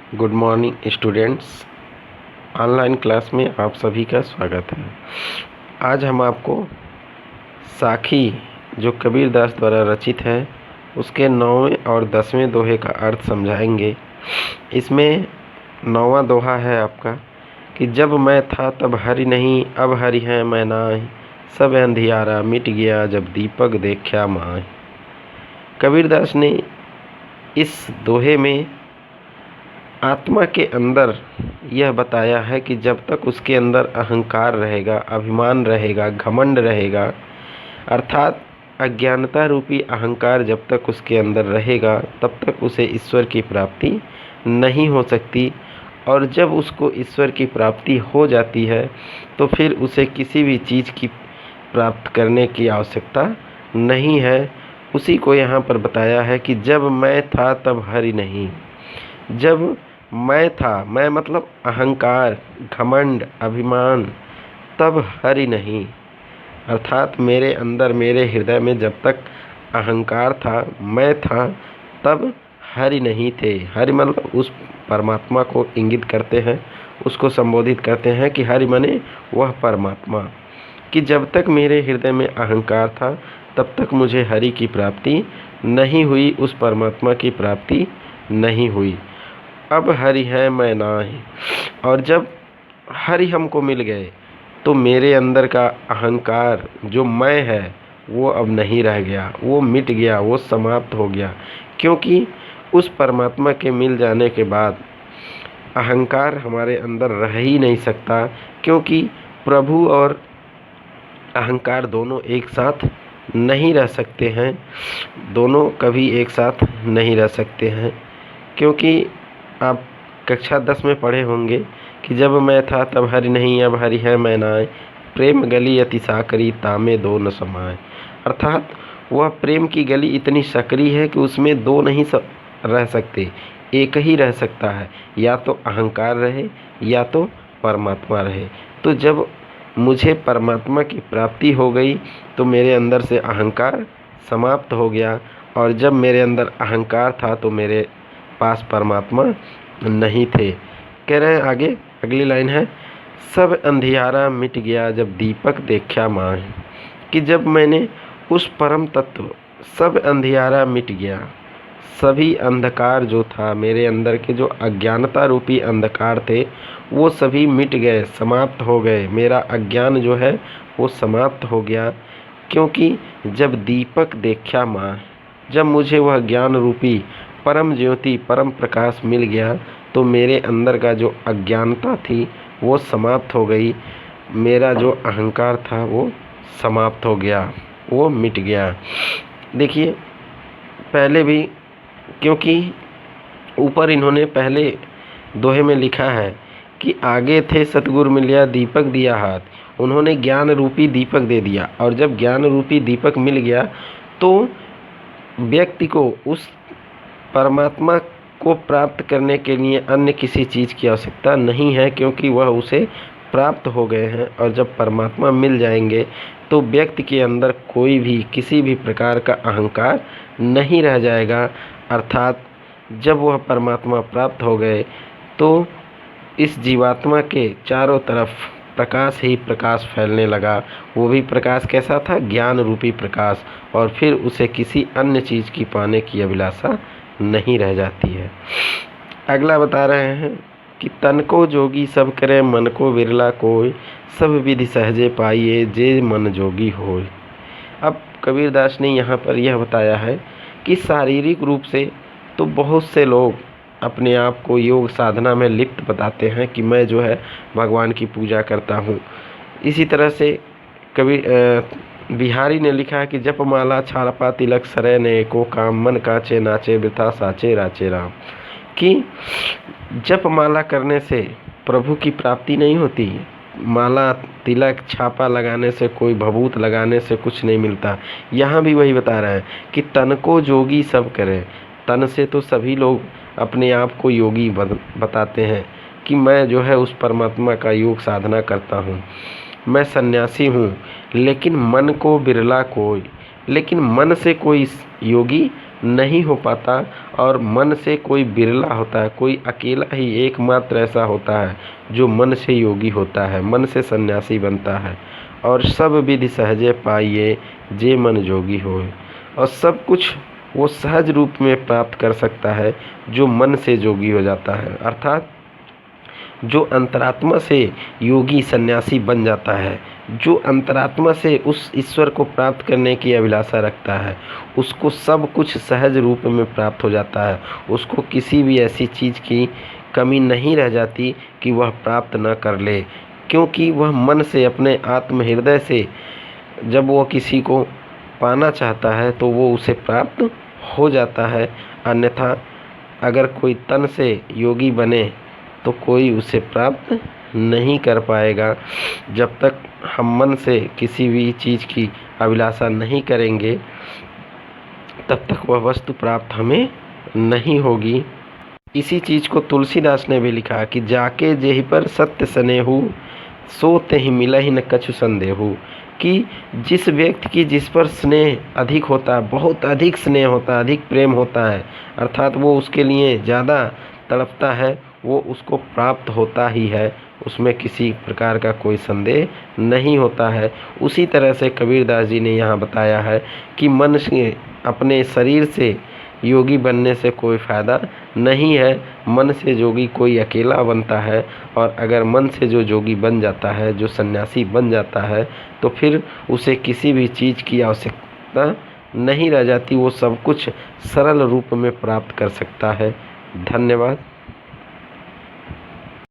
Good morning students. Online class में आप सभी का स्वागत है। आज हम आपको साखी जो कबीरदास द्वारा रचित है उसके 9वें और 10वें दोहे का अर्थ समझाएंगे। इसमें 9वां दोहा है आपका कि जब मैं था तब हरि नहीं, अब हरि है मैं नाहि, सब अंधियारा मिट गया जब दीपक देखा माहि। कबीरदास ने इस दोहे में आत्मा के अंदर यह बताया है कि जब तक उसके अंदर अहंकार रहेगा, अभिमान रहेगा, घमंड रहेगा, अर्थात अज्ञानता रूपी अहंकार जब तक उसके अंदर रहेगा तब तक उसे ईश्वर की प्राप्ति नहीं हो सकती। और जब उसको ईश्वर की प्राप्ति हो जाती है तो फिर उसे किसी भी चीज़ की प्राप्त करने की आवश्यकता नहीं है। उसी को यहाँ पर बताया है कि जब मैं था तब हरि नहीं। जब मैं था, मैं मतलब अहंकार, घमंड, अभिमान, तब हरि नहीं, अर्थात मेरे अंदर, मेरे हृदय में जब तक अहंकार था, मैं था, तब हरि नहीं थे। हरि मतलब उस परमात्मा को इंगित करते हैं, उसको संबोधित करते हैं कि हरि माने वह परमात्मा। कि जब तक मेरे हृदय में अहंकार था तब तक मुझे हरि की प्राप्ति नहीं हुई, उस परमात्मा की प्राप्ति नहीं हुई। अब हरि है मैं नाहि। और जब हरि हमको मिल गए तो मेरे अंदर का अहंकार जो मैं है वो अब नहीं रह गया, वो मिट गया, वो समाप्त हो गया। क्योंकि उस परमात्मा के मिल जाने के बाद अहंकार हमारे अंदर रह ही नहीं सकता, क्योंकि प्रभु और अहंकार दोनों एक साथ नहीं रह सकते हैं, दोनों कभी एक साथ नहीं रह सकते हैं। क्योंकि आप कक्षा 10 में पढ़े होंगे कि जब मैं था तब हरि नहीं, अब हरि है मैं नाहि, प्रेम गली अति साकरी तामे दो न समाए। अर्थात वह प्रेम की गली इतनी सकरी है कि उसमें दो नहीं रह सकते, एक ही रह सकता है, या तो अहंकार रहे या तो परमात्मा रहे। तो जब मुझे परमात्मा की प्राप्ति हो गई तो मेरे अंदर से अहंकार समाप्त हो गया, और जब मेरे अंदर अहंकार था तो मेरे पास परमात्मा नहीं थे। कह रहे हैं आगे, अगली लाइन है, सब अंधियारा मिट गया जब दीपक देखा माहि। कि जब मैंने उस परम तत्व, सब अंधियारा मिट गया, सभी अंधकार जो था मेरे अंदर के, जो अज्ञानता रूपी अंधकार थे वो सभी मिट गए, समाप्त हो गए। मेरा अज्ञान जो है वो समाप्त हो गया। क्योंकि जब दीपक देखा माहि, जब मुझे वह ज्ञान रूपी परम ज्योति, परम प्रकाश मिल गया तो मेरे अंदर का जो अज्ञानता थी वो समाप्त हो गई, मेरा जो अहंकार था वो समाप्त हो गया, वो मिट गया। देखिए पहले भी, क्योंकि ऊपर इन्होंने पहले दोहे में लिखा है कि आगे थे सतगुरु मिलिया दीपक दिया हाथ, उन्होंने ज्ञान रूपी दीपक दे दिया। और जब ज्ञान रूपी दीपक मिल गया तो व्यक्ति को उस परमात्मा को प्राप्त करने के लिए अन्य किसी चीज़ की आवश्यकता नहीं है, क्योंकि वह उसे प्राप्त हो गए हैं। और जब परमात्मा मिल जाएंगे तो व्यक्ति के अंदर कोई भी, किसी भी प्रकार का अहंकार नहीं रह जाएगा। अर्थात जब वह परमात्मा प्राप्त हो गए तो इस जीवात्मा के चारों तरफ प्रकाश ही प्रकाश फैलने लगा। वो भी प्रकाश कैसा था? ज्ञान रूपी प्रकाश। और फिर उसे किसी अन्य चीज़ की पाने की अभिलाषा नहीं रह जाती है। अगला बता रहे हैं कि तन को जोगी सब करे मन को विरला कोय, सब विधि सहजे पाइए जे मन जोगी होय। अब कबीरदास ने यहाँ पर यह बताया है कि शारीरिक रूप से तो बहुत से लोग अपने आप को योग साधना में लिप्त बताते हैं कि मैं जो है भगवान की पूजा करता हूँ। इसी तरह से बिहारी ने लिखा है कि जप माला छाड़पा तिलक सरे ने को काम, मन काचे नाचे वृथा साचे राचे राम। कि जप माला करने से प्रभु की प्राप्ति नहीं होती, माला तिलक छापा लगाने से, कोई भभूत लगाने से कुछ नहीं मिलता। यहाँ भी वही बता रहे हैं कि तन को जोगी सब करें। तन से तो सभी लोग अपने आप को योगी बताते हैं कि मैं जो है उस परमात्मा का योग साधना करता हूँ, मैं सन्यासी हूँ। लेकिन मन को बिरला कोई, लेकिन मन से कोई योगी नहीं हो पाता और मन से कोई बिरला होता है, कोई अकेला ही एकमात्र ऐसा होता है जो मन से योगी होता है, मन से सन्यासी बनता है। और सब विधि सहजे पाइए जे मन जोगी होए। और सब कुछ वो सहज रूप में प्राप्त कर सकता है जो मन से जोगी हो जाता है, अर्थात जो अंतरात्मा से योगी सन्यासी बन जाता है, जो अंतरात्मा से उस ईश्वर को प्राप्त करने की अभिलाषा रखता है, उसको सब कुछ सहज रूप में प्राप्त हो जाता है। उसको किसी भी ऐसी चीज़ की कमी नहीं रह जाती कि वह प्राप्त न कर ले, क्योंकि वह मन से अपने आत्म हृदय से जब वह किसी को पाना चाहता है तो वो उसे प्राप्त हो जाता है। अन्यथा अगर कोई तन से योगी बने तो कोई उसे प्राप्त नहीं कर पाएगा। जब तक हम मन से किसी भी चीज़ की अभिलाषा नहीं करेंगे तब तक वह वस्तु प्राप्त हमें नहीं होगी। इसी चीज़ को तुलसीदास ने भी लिखा कि जाके जेहि पर सत्य स्नेहु सो तेहि मिलहि न कछु संदेहु। कि जिस व्यक्ति की जिस पर स्नेह अधिक होता है, बहुत अधिक स्नेह होता है, अधिक प्रेम होता है, अर्थात वो उसके लिए ज़्यादा तड़पता है, वो उसको प्राप्त होता ही है, उसमें किसी प्रकार का कोई संदेह नहीं होता है। उसी तरह से कबीरदास जी ने यहाँ बताया है कि मन से अपने शरीर से योगी बनने से कोई फ़ायदा नहीं है। मन से जोगी कोई अकेला बनता है, और अगर मन से जो जोगी बन जाता है, जो सन्यासी बन जाता है, तो फिर उसे किसी भी चीज़ की आवश्यकता नहीं रह जाती। वो सब कुछ सरल रूप में प्राप्त कर सकता है। धन्यवाद।